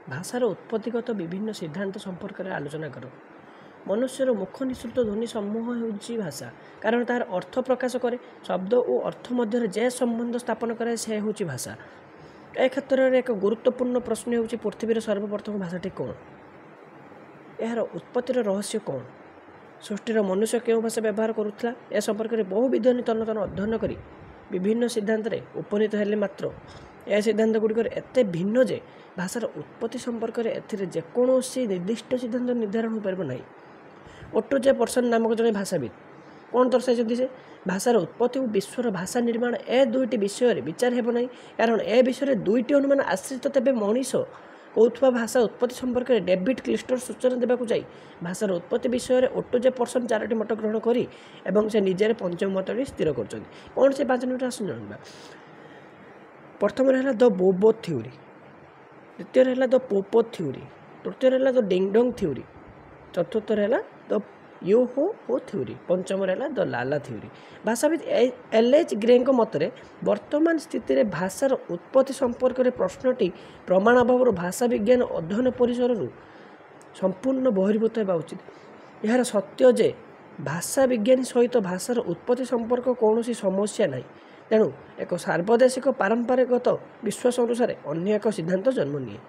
भाषार उत्पत्तिगत विभिन्न सिद्धांत संपर्क में आलोचना कर। मनुष्यर मुख्य निःसृत ध्वनि समूह होउछि भाषा, कारण तार अर्थ प्रकाश करे। शब्द और अर्थ मध्य जे संबंध स्थापन करे से होउछि भाषा। ए क्षेत्र में एक गुरुत्वपूर्ण प्रश्न होउछि पृथ्वीर सर्वप्रथम भाषाटी कौन? यार उत्पत्तिर रहस्य कौन? सृष्टिर मनुष्य क्यों भाषा व्यवहार करुला? ए संपर्क में बहु विद्वानी तन्न तन्न अध्ययन करी विभिन्न सिद्धांत उपनीत हेले मात्र ए सिद्धांत गुड़िकर एत भिन्न जे भाषार उत्पत्ति संपर्क में एकोसी निर्दिष्ट सिद्धांत निर्धारण हो पार ना। ओटो पर्सन नामक जड़े भाषाविद कौन दर्शाई से भाषार उत्पत्ति और विश्वर भाषा निर्माण ए दुईटी विषय विचार हेब ना, कारण ए विषय दुईटी अनुमान आश्रित। तेज मनीष कौथुवा भाषा उत्पत्ति संपर्क में डेविड क्लिस्टर सूचना देवाक जाई भाषार उत्पत्ति विषय ओटो पर्सन 4टी मत ग्रहण करी एवं से निजे पंचम मत स्थिर कर कौन से 5 मिनट आस जाना। प्रथम है द बोबो थ्योरी, द्वितीय है द पोपो थ्योरी, तृतीय है द डिंगडोंग थ्योरी, चतुर्थ है द यो हो थ्योरी, पंचम है the Lala theory. भाषाविद LH. Grey मतरे वर्तमान स्थिति में भाषार उत्पत्ति संपर्क में प्रश्नटी प्रमाण अभाव भाषा विज्ञान अध्ययन परिसर संपूर्ण बहिर्भूत होगा उचित। यार सत्य जे भाषा विज्ञानी सहित भाषार उत्पत्ति संपर्क कौन समस्या ना, तेणु एक सार्वदेशिक पारंपरिकगत विश्वास अनुसार अन्य एक सिद्धांत जन्म निए।